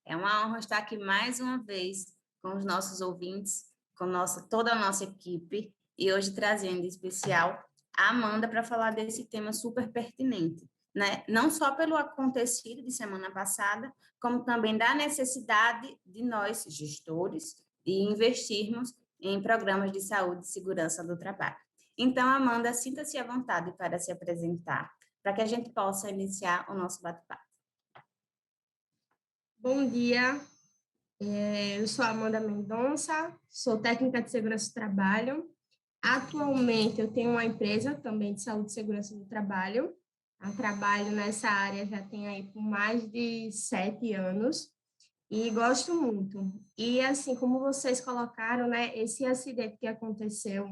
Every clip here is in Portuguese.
É uma honra estar aqui mais uma vez com os nossos ouvintes, com toda a nossa equipe, e hoje trazendo em especial a Amanda para falar desse tema super pertinente, né? Não só pelo acontecido de semana passada, como também da necessidade de nós, gestores, de investirmos em programas de saúde e segurança do trabalho. Então, Amanda, sinta-se à vontade para se apresentar, para que a gente possa iniciar o nosso bate-papo. Bom dia, eu sou Amanda Mendonça, sou técnica de segurança do trabalho. Atualmente, eu tenho uma empresa também de saúde e segurança do trabalho. Eu trabalho nessa área já tem aí por mais de 7 anos e gosto muito. E assim como vocês colocaram, né, esse acidente que aconteceu,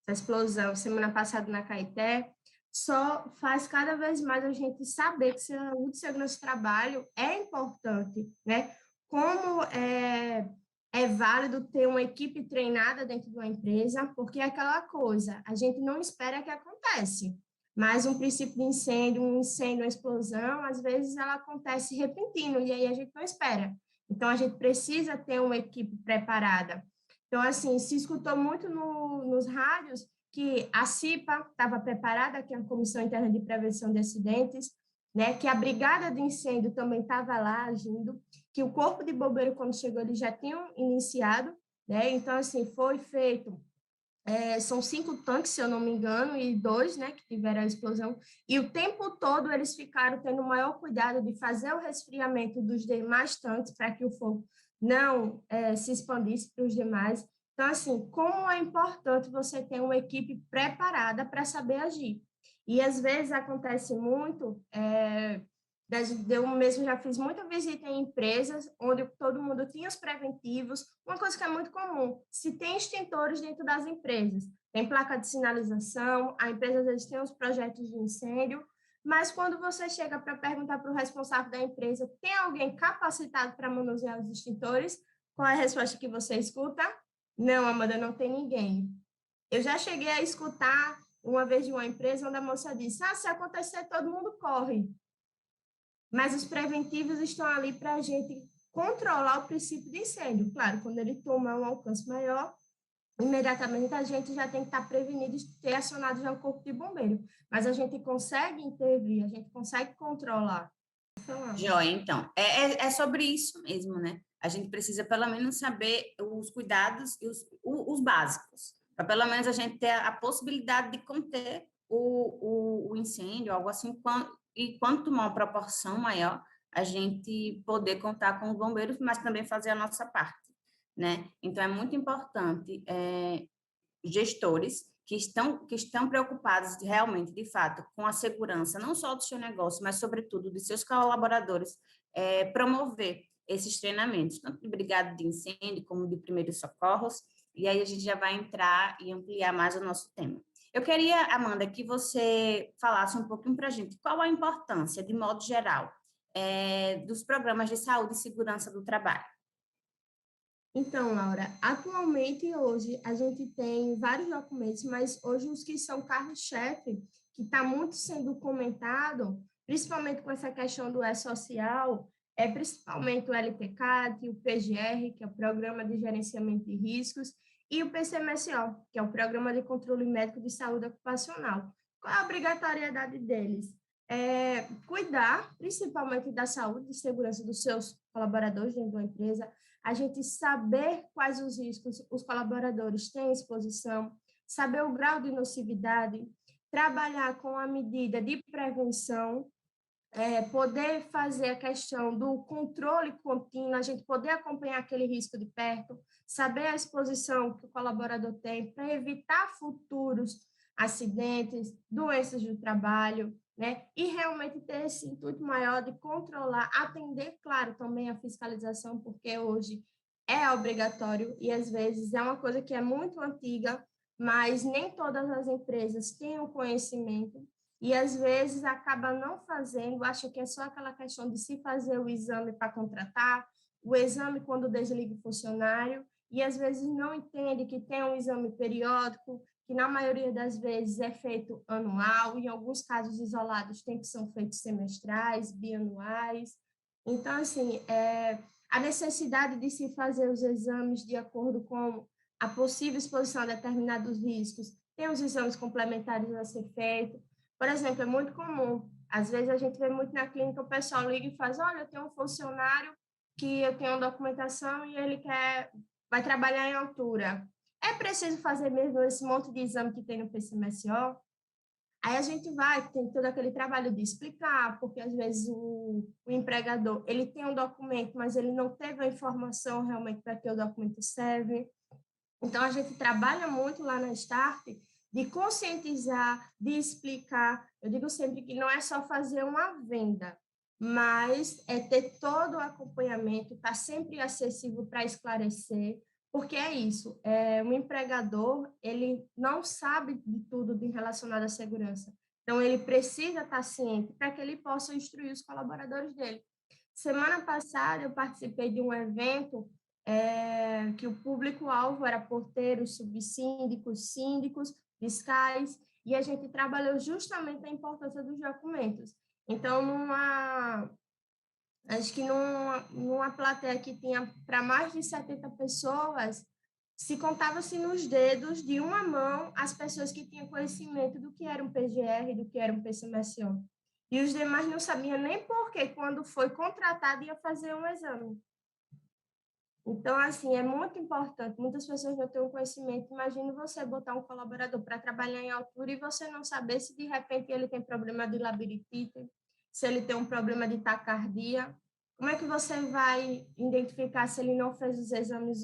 essa explosão semana passada na Caeté, só faz cada vez mais a gente saber que saúde e segurança do trabalho é importante, né? Como é válido ter uma equipe treinada dentro de uma empresa, porque é aquela coisa, a gente não espera que acontece, mas um princípio de incêndio, uma explosão, às vezes ela acontece repentino, e aí a gente não espera. Então, a gente precisa ter uma equipe preparada. Então, assim, se escutou muito nos rádios que a CIPA estava preparada, que é a Comissão Interna de Prevenção de Acidentes, né, que a Brigada de Incêndio também estava lá agindo, que o Corpo de Bombeiro, quando chegou, eles já tinham iniciado, né, então, assim, foi feito são 5 tanques, se eu não me engano, e 2, né, que tiveram a explosão. E o tempo todo eles ficaram tendo o maior cuidado de fazer o resfriamento dos demais tanques para que o fogo não se expandisse para os demais. Então, assim, como é importante você ter uma equipe preparada para saber agir. E às vezes acontece muito eu mesmo já fiz muita visita em empresas onde todo mundo tinha os preventivos. Uma coisa que é muito comum, se tem extintores dentro das empresas, tem placa de sinalização, a empresa às vezes tem os projetos de incêndio, mas quando você chega para perguntar para o responsável da empresa, tem alguém capacitado para manusear os extintores? Qual é a resposta que você escuta? Não, Amanda, não tem ninguém. Eu já cheguei a escutar uma vez de uma empresa onde a moça disse, se acontecer, todo mundo corre. Mas os preventivos estão ali para a gente controlar o princípio de incêndio. Claro, quando ele toma um alcance maior, imediatamente a gente já tem que estar prevenido e ter acionado já o corpo de bombeiro. Mas a gente consegue intervir, a gente consegue controlar. Joia, então, é sobre isso mesmo, né? A gente precisa pelo menos saber os cuidados e os básicos, para pelo menos a gente ter a possibilidade de conter o incêndio, algo assim, e quando tomar uma proporção maior, a gente poder contar com os bombeiros, mas também fazer a nossa parte, né? Então, é muito importante gestores que estão preocupados realmente, de fato, com a segurança, não só do seu negócio, mas, sobretudo, de seus colaboradores, promover esses treinamentos, tanto de brigada de incêndio como de primeiros socorros, e aí a gente já vai entrar e ampliar mais o nosso tema. Eu queria, Amanda, que você falasse um pouquinho para a gente qual a importância, de modo geral, dos programas de saúde e segurança do trabalho. Então, Laura, atualmente hoje a gente tem vários documentos, mas hoje os que são carro-chefe, que está muito sendo comentado, principalmente com essa questão do E-Social, é principalmente o LTCAT, o PGR, que é o Programa de Gerenciamento de Riscos, e o PCMSO, que é o Programa de Controle Médico de Saúde Ocupacional. Qual é a obrigatoriedade deles? Cuidar, principalmente da saúde e segurança dos seus colaboradores dentro da empresa, a gente saber quais os riscos os colaboradores têm exposição, saber o grau de nocividade, trabalhar com a medida de prevenção, poder fazer a questão do controle contínuo, a gente poder acompanhar aquele risco de perto, saber a exposição que o colaborador tem para evitar futuros acidentes, doenças do trabalho, né? E realmente ter esse intuito maior de controlar, atender, claro, também a fiscalização, porque hoje é obrigatório e às vezes é uma coisa que é muito antiga, mas nem todas as empresas têm o conhecimento e às vezes acaba não fazendo, acha que é só aquela questão de se fazer o exame para contratar, o exame quando desliga o funcionário, e às vezes não entende que tem um exame periódico, que na maioria das vezes é feito anual, em alguns casos isolados tem que ser feitos semestrais, bianuais. Então, assim, a necessidade de se fazer os exames de acordo com a possível exposição a determinados riscos, tem os exames complementares a ser feito. Por exemplo, é muito comum, às vezes a gente vê muito na clínica, o pessoal liga e faz, olha, eu tenho um funcionário que eu tenho uma documentação e ele vai trabalhar em altura. É preciso fazer mesmo esse monte de exame que tem no PCMSO? Aí a gente tem todo aquele trabalho de explicar, porque às vezes o empregador, ele tem um documento, mas ele não teve a informação realmente para que o documento serve. Então, a gente trabalha muito lá na Start de conscientizar, de explicar. Eu digo sempre que não é só fazer uma venda, mas é ter todo o acompanhamento, estar sempre acessível para esclarecer, porque é isso, um empregador, ele não sabe de tudo relacionado à segurança. Então, ele precisa estar ciente para que ele possa instruir os colaboradores dele. Semana passada, eu participei de um evento que o público-alvo era porteiros, subsíndicos, síndicos, fiscais, e a gente trabalhou justamente a importância dos documentos. Então, acho que numa plateia que tinha para mais de 70 pessoas, se contava-se nos dedos de uma mão as pessoas que tinham conhecimento do que era um PGR, do que era um PCMSO. E os demais não sabiam nem por que, quando foi contratado, ia fazer um exame. Então, assim, é muito importante. Muitas pessoas não têm um conhecimento. Imagina você botar um colaborador para trabalhar em altura e você não saber se, de repente, ele tem problema de labirintite, se ele tem um problema de taquicardia. Como é que você vai identificar se ele não fez os exames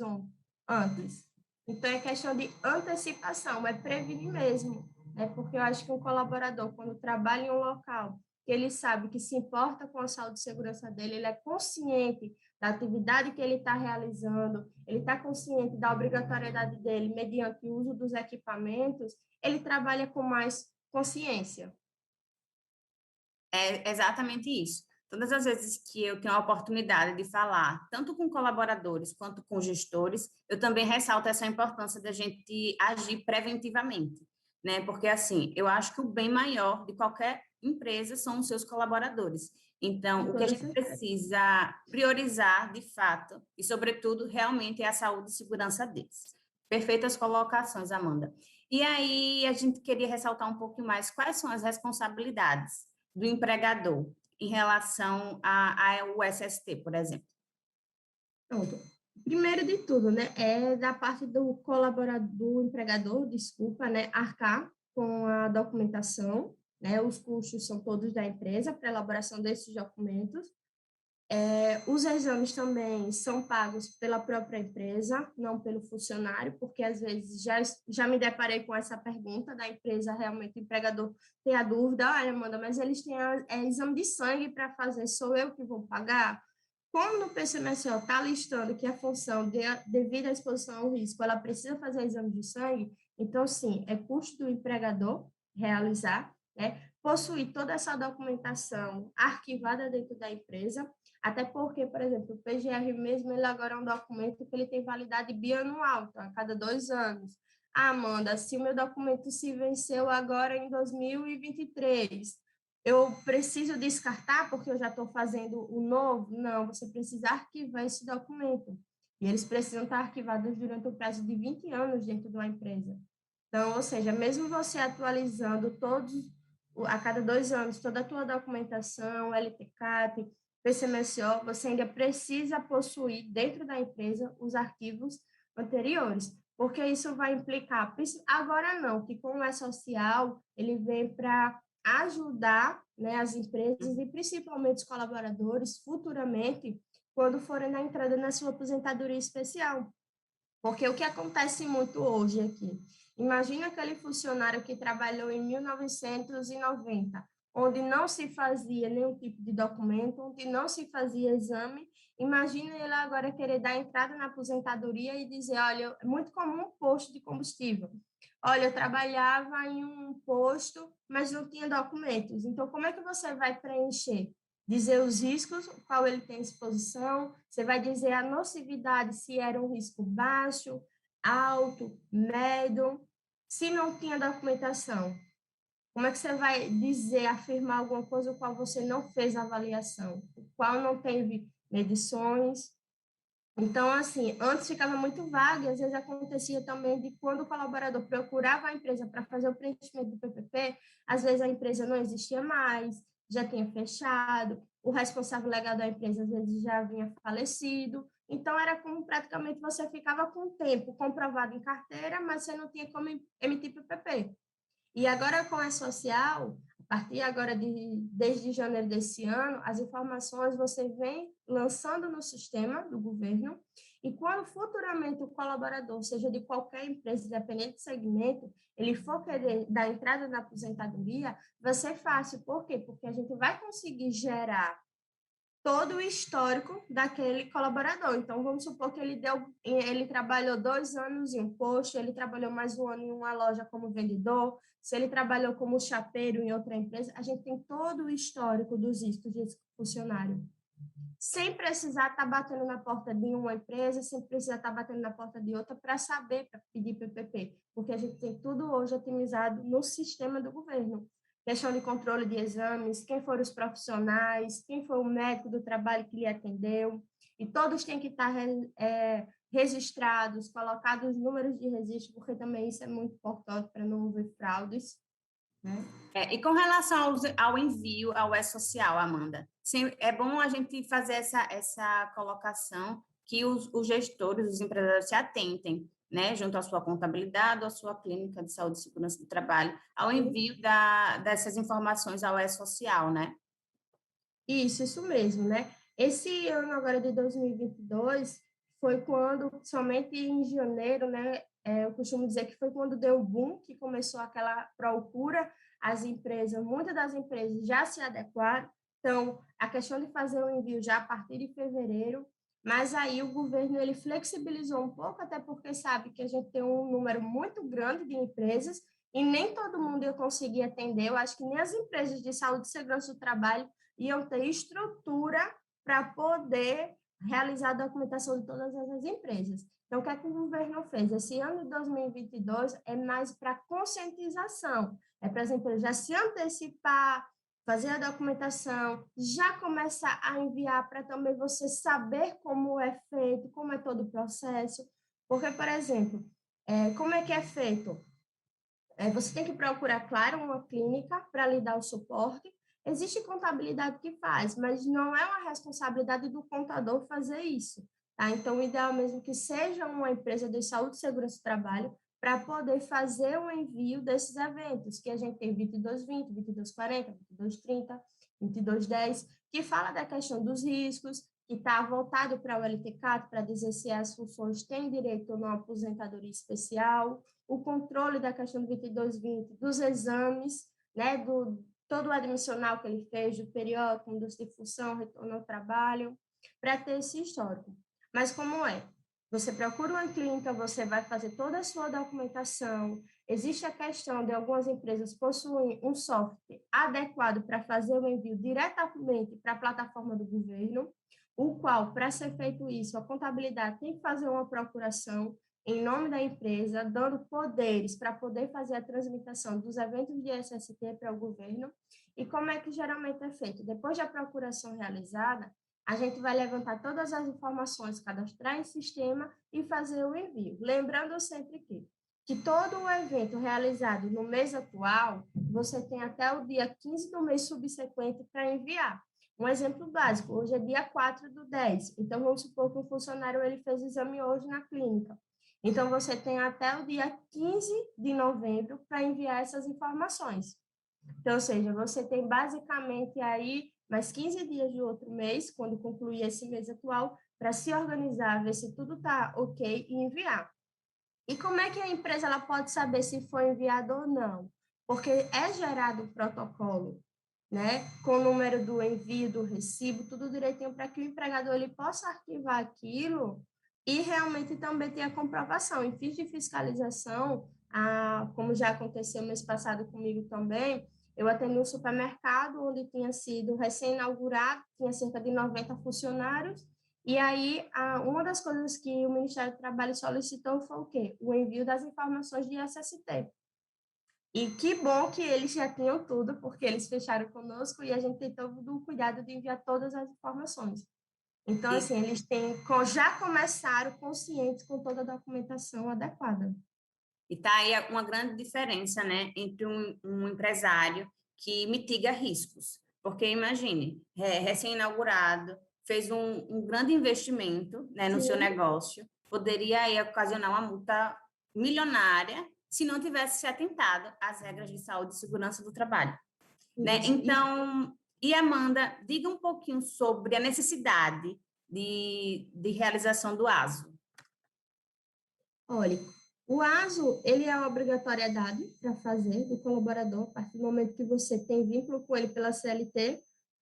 antes? Então, é questão de antecipação, é prevenir mesmo. Porque eu acho que um colaborador, quando trabalha em um local, que ele sabe que se importa com a saúde e segurança dele, ele é consciente da atividade que ele está realizando, ele está consciente da obrigatoriedade dele mediante o uso dos equipamentos, ele trabalha com mais consciência. É exatamente isso. Todas as vezes que eu tenho a oportunidade de falar, tanto com colaboradores quanto com gestores, eu também ressalto essa importância da gente agir preventivamente, né? Porque, assim, eu acho que o bem maior de qualquer empresa são os seus colaboradores. Então, o que a gente precisa priorizar, de fato, e, sobretudo, realmente é a saúde e segurança deles. Perfeitas colocações, Amanda. E aí, a gente queria ressaltar um pouco mais quais são as responsabilidades do empregador em relação ao SST, por exemplo? Pronto. Primeiro de tudo, né, é da parte do colaborador, do empregador, desculpa, né, arcar com a documentação, né, os custos são todos da empresa para a elaboração desses documentos. Os exames também são pagos pela própria empresa, não pelo funcionário, porque às vezes já me deparei com essa pergunta da empresa, realmente o empregador tem a dúvida, olha, Amanda, mas eles têm exame de sangue para fazer, sou eu que vou pagar? Como no PCMSO está listando que a função, devido à exposição ao risco, ela precisa fazer exame de sangue, então, sim, é custo do empregador realizar, né? Possuir toda essa documentação arquivada dentro da empresa, até porque, por exemplo, o PGR mesmo, ele agora é um documento que ele tem validade bianual, então, a cada 2 anos. Ah, Amanda, se o meu documento se venceu agora em 2023, eu preciso descartar porque eu já estou fazendo o novo? Não, você precisa arquivar esse documento. E eles precisam estar arquivados durante o prazo de 20 anos dentro de uma empresa. Então, ou seja, mesmo você atualizando a cada 2 anos, toda a tua documentação, LTCAT, PCMSO, você ainda precisa possuir dentro da empresa os arquivos anteriores, porque isso vai implicar, agora não, que como é social, ele vem para ajudar, né, as empresas e principalmente os colaboradores futuramente, quando forem na entrada na sua aposentadoria especial. Porque o que acontece muito hoje aqui? Imagina aquele funcionário que trabalhou em 1990, onde não se fazia nenhum tipo de documento, onde não se fazia exame. Imagina ele agora querer dar entrada na aposentadoria e dizer, olha, é muito comum um posto de combustível. Olha, eu trabalhava em um posto, mas não tinha documentos. Então, como é que você vai preencher? Dizer os riscos, qual ele tem exposição, você vai dizer a nocividade, se era um risco baixo, alto, médio, se não tinha documentação. Como é que você vai dizer, afirmar alguma coisa o qual você não fez avaliação, o qual não teve medições? Então, assim, antes ficava muito vago, e às vezes acontecia também de quando o colaborador procurava a empresa para fazer o preenchimento do PPP, às vezes a empresa não existia mais, já tinha fechado, o responsável legal da empresa às vezes já havia falecido, então era como praticamente você ficava com o tempo comprovado em carteira, mas você não tinha como emitir PPP. E agora com a social, a partir agora desde janeiro desse ano, as informações você vem lançando no sistema do governo e quando futuramente o colaborador, seja de qualquer empresa, independente do segmento, ele for querer dar entrada na aposentadoria, vai ser fácil. Por quê? Porque a gente vai conseguir gerar todo o histórico daquele colaborador. Então, vamos supor que ele trabalhou 2 anos em um posto, ele trabalhou mais um ano em uma loja como vendedor, se ele trabalhou como chapeiro em outra empresa, a gente tem todo o histórico dos iscos desse funcionário. Sem precisar estar batendo na porta de uma empresa, sem precisar estar batendo na porta de outra para saber, para pedir PPP, porque a gente tem tudo hoje otimizado no sistema do governo. Questão de controle de exames, quem foram os profissionais, quem foi o médico do trabalho que lhe atendeu, e todos têm que estar registrados, colocados números de registro, porque também isso é muito importante para não haver fraudes, né? E com relação ao envio ao E-Social, Amanda, sim, é bom a gente fazer essa colocação que os gestores, os empresários se atentem, né, junto à sua contabilidade, à sua clínica de saúde e segurança do trabalho, ao envio dessas informações ao E-Social, né? Isso mesmo, né? Esse ano agora de 2022 foi quando, somente em janeiro, né? Eu costumo dizer que foi quando deu o boom, que começou aquela procura, as empresas, muitas das empresas já se adequaram, então a questão de fazer o envio já a partir de fevereiro, mas aí o governo ele flexibilizou um pouco, até porque sabe que a gente tem um número muito grande de empresas e nem todo mundo ia conseguir atender, eu acho que nem as empresas de saúde e segurança do trabalho iam ter estrutura para poder realizar a documentação de todas essas empresas. Então, o que é que o governo fez? Esse ano de 2022 é mais para conscientização, é para as empresas já se antecipar, fazer a documentação, já começar a enviar para também você saber como é feito, como é todo o processo. Porque, por exemplo, como é que é feito? Você tem que procurar, claro, uma clínica para lhe dar o suporte. Existe contabilidade que faz, mas não é uma responsabilidade do contador fazer isso. Tá? Então, o ideal mesmo que seja uma empresa de saúde e segurança do trabalho para poder fazer o envio desses eventos, que a gente tem 2220, 2240, 2230, 2210, que fala da questão dos riscos, que está voltado para o LTCAT, para dizer se as funções têm direito ou não à aposentadoria especial, o controle da questão do 2220, dos exames, né, do todo o admissional que ele fez, do periódico, mudança de função, retorno ao trabalho, para ter esse histórico. Mas como é? Você procura uma clínica, você vai fazer toda a sua documentação. Existe a questão de algumas empresas possuem um software adequado para fazer o envio diretamente para a plataforma do governo, o qual, para ser feito isso, a contabilidade tem que fazer uma procuração em nome da empresa, dando poderes para poder fazer a transmissão dos eventos de SST para o governo. E como é que geralmente é feito? Depois da procuração realizada, a gente vai levantar todas as informações, cadastrar em sistema e fazer o envio. Lembrando sempre que todo o evento realizado no mês atual, você tem até o dia 15 do mês subsequente para enviar. Um exemplo básico, hoje é dia 4 do 10, então vamos supor que o funcionário ele fez exame hoje na clínica. Então, você tem até o dia 15 de novembro para enviar essas informações. Então, ou seja, você tem basicamente aí mais 15 dias de outro mês, quando concluir esse mês atual, para se organizar, ver se tudo está ok e enviar. E como é que a empresa ela pode saber se foi enviado ou não? Porque é gerado um protocolo, né, com o número do envio, do recibo, tudo direitinho para que o empregador ele possa arquivar aquilo e realmente também ter a comprovação. Em fins de fiscalização, como já aconteceu mês passado comigo também, eu atendi um supermercado onde tinha sido recém-inaugurado, tinha cerca de 90 funcionários, e aí, uma das coisas que o Ministério do Trabalho solicitou foi o quê? O envio das informações de SST. E que bom que eles já tinham tudo, porque eles fecharam conosco e a gente tem todo o cuidado de enviar todas as informações. Então, E assim, eles já começaram conscientes com toda a documentação adequada. está aí uma grande diferença, né, entre um empresário que mitiga riscos. Porque, imagine, recém-inaugurado, fez um grande investimento, né, no seu Sim, negócio, poderia aí ocasionar uma multa milionária se não tivesse se atentado às regras de saúde e segurança do trabalho, né? isso. Então, e Amanda, diga um pouquinho sobre a necessidade de realização do ASO. Olha, o ASO, ele é a obrigatoriedade para fazer do colaborador, a partir do momento que você tem vínculo com ele pela CLT,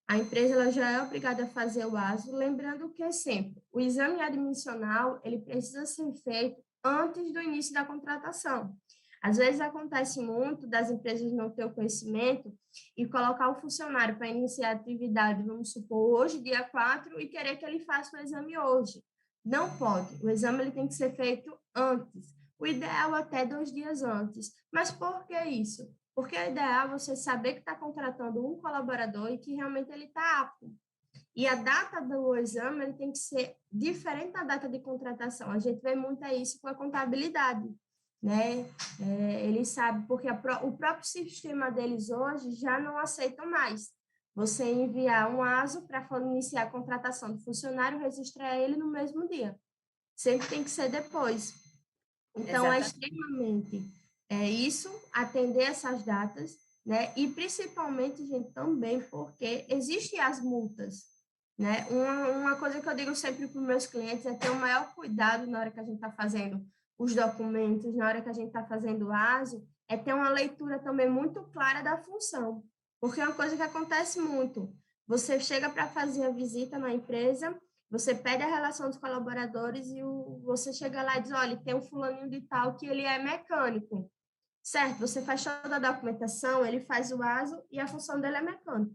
a empresa ela já é obrigada a fazer o ASO, lembrando que é sempre, o exame admissional, ele precisa ser feito antes do início da contratação. Às vezes acontece muito das empresas não ter o conhecimento e colocar o funcionário para iniciar a atividade, vamos supor, hoje, dia 4, e querer que ele faça o exame hoje. Não pode. O exame ele tem que ser feito antes. O ideal até 2 dias antes. Mas por que isso? Porque é ideal você saber que está contratando um colaborador e que realmente ele está apto. E a data do exame ele tem que ser diferente da data de contratação. A gente vê muito isso com a contabilidade, né? Eles sabem, porque o próprio sistema deles hoje já não aceita mais. Você enviar um ASO para iniciar a contratação do funcionário, registrar ele no mesmo dia. Sempre tem que ser depois. Então, é Exatamente. extremamente isso, atender essas datas, né? E principalmente, gente, também porque existem as multas, né? Uma coisa que eu digo sempre para os meus clientes é ter o maior cuidado na hora que a gente está fazendo os documentos, na hora que a gente está fazendo o ASO, é ter uma leitura também muito clara da função. Porque é uma coisa que acontece muito. Você chega para fazer a visita na empresa, você pede a relação dos colaboradores e você chega lá e diz, olha, tem um fulaninho de tal que ele é mecânico, certo? Você faz toda a documentação, ele faz o ASO e a função dele é mecânico.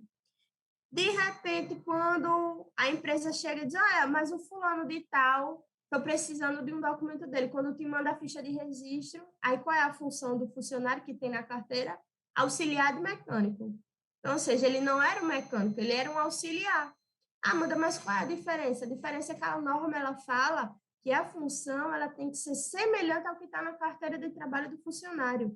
De repente, quando a empresa chega e diz, mas o fulano de tal, estou precisando de um documento dele. Quando te manda a ficha de registro, aí qual é a função do funcionário que tem na carteira? Auxiliar de mecânico. Então, ou seja, ele não era um mecânico, ele era um auxiliar. Ah, Amanda, mas qual é a diferença? A diferença é que a norma ela fala que a função ela tem que ser semelhante ao que está na carteira de trabalho do funcionário.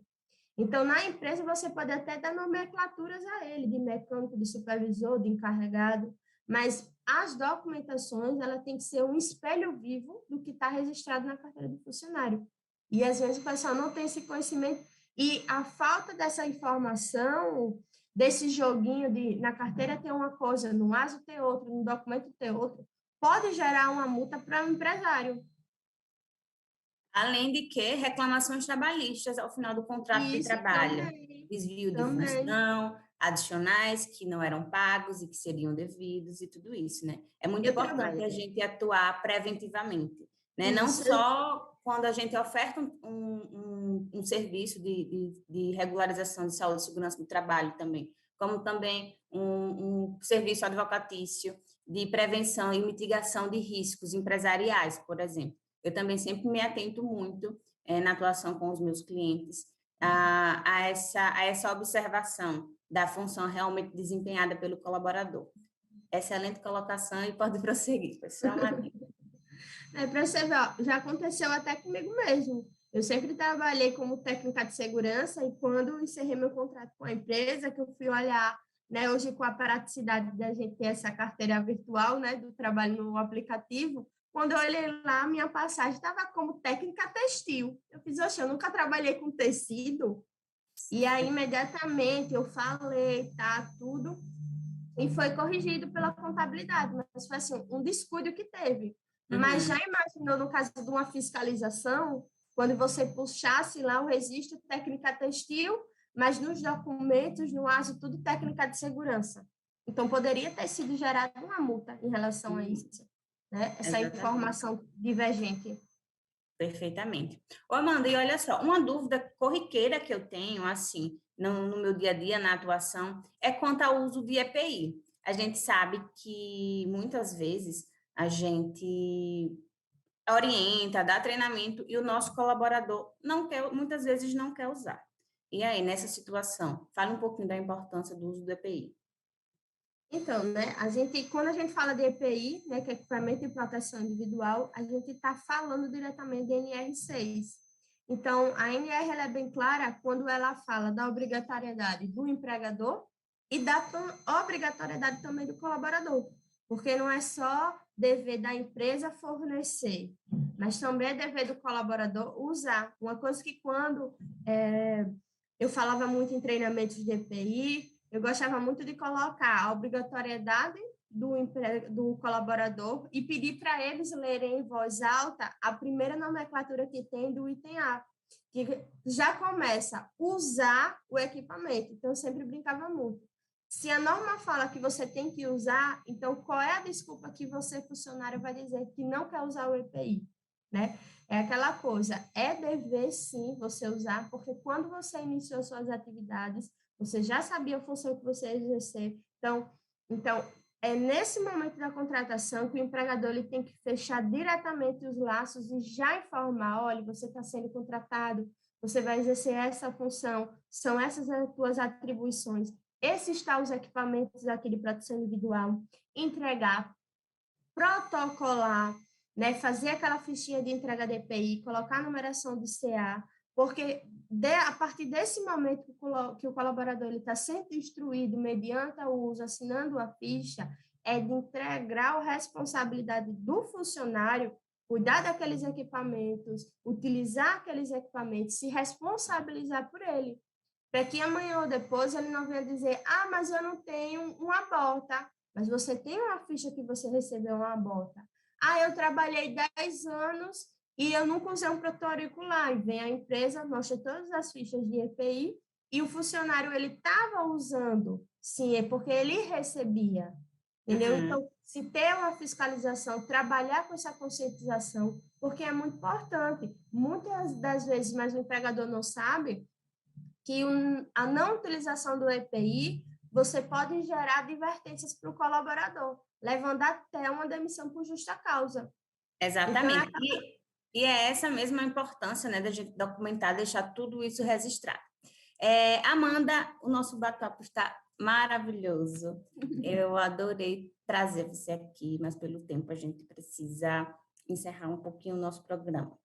Então, na empresa, você pode até dar nomenclaturas a ele, de mecânico, de supervisor, de encarregado, mas as documentações, ela tem que ser um espelho vivo do que está registrado na carteira do funcionário. E, às vezes, o pessoal não tem esse conhecimento e a falta dessa informação, desse joguinho de na carteira ter uma coisa, no ASO ter outra, no documento ter outra, pode gerar uma multa para o empresário. Além de que reclamações trabalhistas ao final do contrato de E isso trabalho, também, desvio de também. função, adicionais que não eram pagos e que seriam devidos e tudo isso, né? É muito Eu importante a trabalho. gente atuar preventivamente, né? Não Isso. só quando a gente oferta um serviço de regularização de saúde e segurança do trabalho também, como também um serviço advocatício de prevenção e mitigação de riscos empresariais, por exemplo. Eu também sempre me atento muito na atuação com os meus clientes a essa observação da função realmente desempenhada pelo colaborador. Excelente colocação e pode prosseguir, pessoal. Para você ver, ó, já aconteceu até comigo mesmo. Eu sempre trabalhei como técnica de segurança e quando eu encerrei meu contrato com a empresa, que eu fui olhar, né, hoje com a praticidade da gente ter essa carteira virtual, né, do trabalho no aplicativo, quando eu olhei lá, minha passagem estava como técnica textil. Eu fiz, oxe, eu nunca trabalhei com tecido. E aí, imediatamente, eu falei, tá, tudo, e foi corrigido pela contabilidade, mas foi assim, um descuido que teve. Mas já Uhum. imaginou no caso de uma fiscalização, quando você puxasse lá o registro técnica textil, mas nos documentos, no ASO, tudo técnica de segurança. Então, poderia ter sido gerada uma multa em relação a Uhum. isso, né? Essa Exatamente. informação divergente. Perfeitamente. Ô, Amanda, e olha só, uma dúvida corriqueira que eu tenho, assim, no meu dia a dia, na atuação, é quanto ao uso de EPI. A gente sabe que muitas vezes a gente orienta, dá treinamento e o nosso colaborador não quer, muitas vezes não quer usar. E aí, nessa situação, fale um pouquinho da importância do uso do EPI. Então, né, quando a gente fala de EPI, né, que é equipamento de proteção individual, a gente está falando diretamente de NR6. Então, a NR ela é bem clara quando ela fala da obrigatoriedade do empregador e da obrigatoriedade também do colaborador, porque não é só dever da empresa fornecer, mas também é dever do colaborador usar. Uma coisa que quando eu falava muito em treinamentos de EPI, eu gostava muito de colocar a obrigatoriedade do colaborador e pedir para eles lerem em voz alta a primeira nomenclatura que tem do item A, que já começa a usar o equipamento. Então, eu sempre brincava muito. Se a norma fala que você tem que usar, então qual é a desculpa que você, funcionário, vai dizer que não quer usar o EPI, né? É aquela coisa, é dever sim você usar, porque quando você iniciou suas atividades, você já sabia a função que você ia exercer. Então, é nesse momento da contratação que o empregador ele tem que fechar diretamente os laços e já informar, olha, você está sendo contratado, você vai exercer essa função, são essas as tuas atribuições, esses estão os equipamentos aqui de proteção individual, entregar, protocolar, né, fazer aquela fichinha de entrega de EPI, colocar a numeração do CA, porque a partir desse momento que o colaborador está sendo instruído mediante o uso, assinando a ficha, é de entregar a responsabilidade do funcionário, cuidar daqueles equipamentos, utilizar aqueles equipamentos, se responsabilizar por ele, para que amanhã ou depois ele não venha dizer, mas eu não tenho uma bota, mas você tem uma ficha que você recebeu uma bota. Eu trabalhei 10 anos e eu nunca usei um protetor auricular. E vem a empresa, mostra todas as fichas de EPI e o funcionário, ele estava usando. Sim, é porque ele recebia. Entendeu? Uhum. Então, se ter uma fiscalização, trabalhar com essa conscientização, porque é muito importante. Muitas das vezes, mas o empregador não sabe, que a não utilização do EPI, você pode gerar advertências para o colaborador, levando até uma demissão por justa causa. Então, Exatamente. E é essa mesma importância, né, da gente documentar, deixar tudo isso registrado. Amanda, o nosso bate-papo está maravilhoso. Eu adorei trazer você aqui, mas pelo tempo a gente precisa encerrar um pouquinho o nosso programa,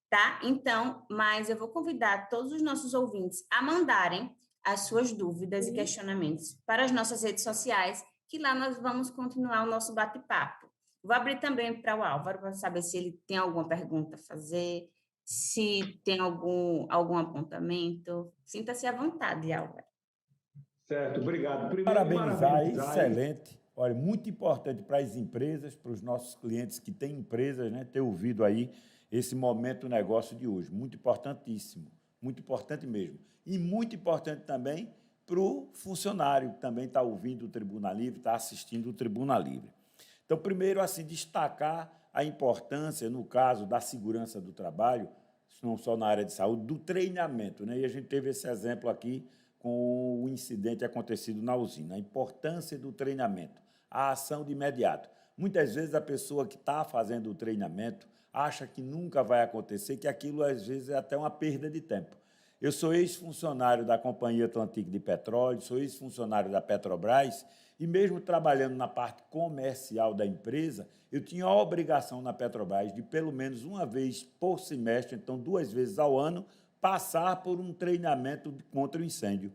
tá? Então, mas eu vou convidar todos os nossos ouvintes a mandarem as suas dúvidas e questionamentos para as nossas redes sociais, que lá nós vamos continuar o nosso bate-papo. Vou abrir também para o Álvaro, para saber se ele tem alguma pergunta a fazer, se tem algum apontamento. Sinta-se à vontade, Álvaro. Certo, obrigado. Primeiro, Parabenizar, parabenizar aí. excelente. Olha, muito importante para as empresas, para os nossos clientes que têm empresas, né, ter ouvido aí esse momento do negócio de hoje. Muito importantíssimo, muito importante mesmo. E muito importante também para o funcionário que também está ouvindo o Tribuna Livre, está assistindo o Tribuna Livre. Então, primeiro, assim, destacar a importância, no caso da segurança do trabalho, não só na área de saúde, do treinamento, né? E a gente teve esse exemplo aqui com o incidente acontecido na usina, a importância do treinamento, a ação de imediato. Muitas vezes a pessoa que está fazendo o treinamento acha que nunca vai acontecer, que aquilo às vezes é até uma perda de tempo. Eu sou ex-funcionário da Companhia Atlantic de Petróleo, sou ex-funcionário da Petrobras e mesmo trabalhando na parte comercial da empresa, eu tinha a obrigação na Petrobras de pelo menos uma vez por semestre, então 2 vezes ao ano, passar por um treinamento contra o incêndio,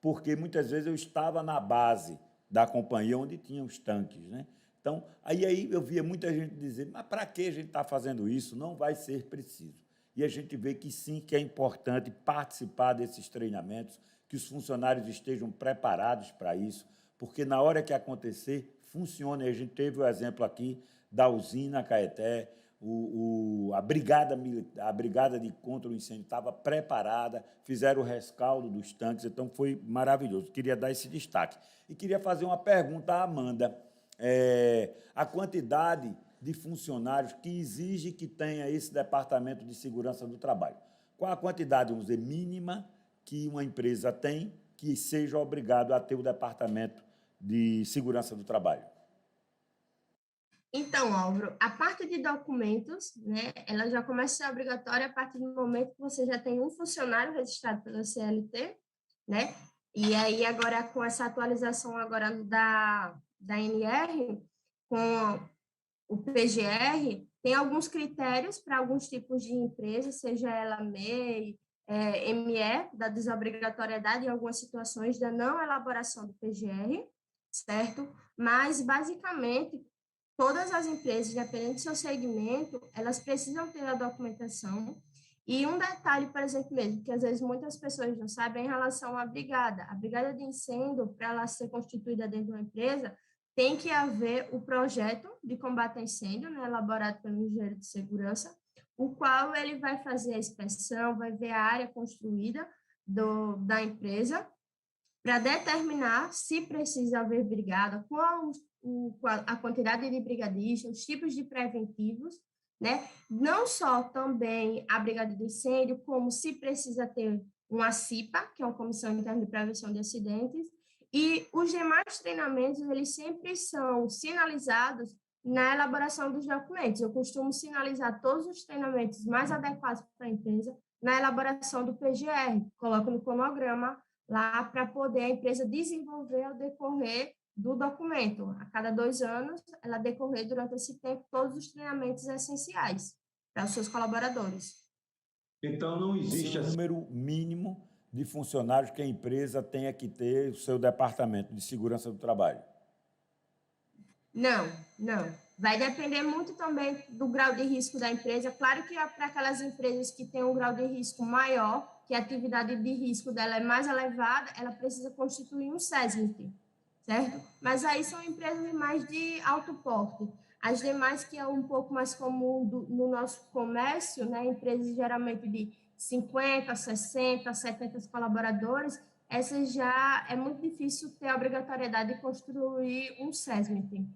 porque muitas vezes eu estava na base da companhia onde tinha os tanques, né? Então, aí eu via muita gente dizer, mas para que a gente está fazendo isso? Não vai ser preciso. E a gente vê que sim, que é importante participar desses treinamentos, que os funcionários estejam preparados para isso, porque na hora que acontecer, funciona. E a gente teve o exemplo aqui da usina Caeté, a brigada de contra o incêndio estava preparada, fizeram o rescaldo dos tanques, então foi maravilhoso. Queria dar esse destaque. E queria fazer uma pergunta à Amanda. A quantidade de funcionários que exige que tenha esse departamento de segurança do trabalho. Qual a quantidade, vamos dizer, mínima que uma empresa tem que seja obrigado a ter o departamento de segurança do trabalho? Então, Álvaro, a parte de documentos, né, ela já começa a ser obrigatória a partir do momento que você já tem um funcionário registrado pela CLT, né, E aí, agora, com essa atualização agora da NR, com o PGR, tem alguns critérios para alguns tipos de empresas, seja ela MEI, ME, da desobrigatoriedade, em algumas situações da não elaboração do PGR, certo? Mas, basicamente, todas as empresas, independente do seu segmento, elas precisam ter a documentação. E um detalhe, por exemplo, mesmo, que às vezes muitas pessoas não sabem, é em relação à brigada. A brigada de incêndio, para ela ser constituída dentro de uma empresa, tem que haver o projeto de combate a incêndio, né, elaborado pelo engenheiro de segurança, o qual ele vai fazer a inspeção, vai ver a área construída da empresa, para determinar se precisa haver brigada, qual a quantidade de brigadistas, os tipos de preventivos, né? Não só também a brigada de incêndio, como se precisa ter uma CIPA, que é uma Comissão Interna de Prevenção de Acidentes, e os demais treinamentos, eles sempre são sinalizados na elaboração dos documentos. Eu costumo sinalizar todos os treinamentos mais adequados para a empresa na elaboração do PGR, coloco no cronograma lá para poder a empresa desenvolver ao decorrer do documento. A cada 2 anos, ela decorrer durante esse tempo todos os treinamentos essenciais para os seus colaboradores. Então, não existe o número mínimo de funcionários que a empresa tenha que ter o seu departamento de segurança do trabalho. Não, não. Vai depender muito também do grau de risco da empresa. Claro que para aquelas empresas que têm um grau de risco maior, que a atividade de risco dela é mais elevada, ela precisa constituir um SESMIT, certo? Mas aí são empresas mais de alto porte. As demais, que é um pouco mais comum no nosso comércio, né? Empresas geralmente de 50, 60, 70 colaboradores, essas já é muito difícil ter a obrigatoriedade de construir um SESMIT.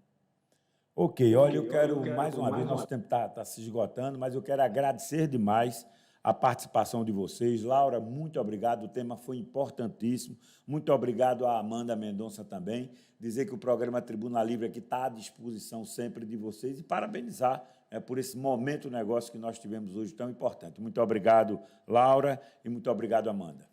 Ok, olha, eu quero mais uma vez, nosso tempo está se esgotando, mas eu quero agradecer demais a participação de vocês. Laura, muito obrigado, o tema foi importantíssimo. Muito obrigado a Amanda Mendonça também. Dizer que o programa Tribuna Livre aqui está à disposição sempre de vocês e parabenizar por esse momento negócio que nós tivemos hoje tão importante. Muito obrigado, Laura, e muito obrigado, Amanda.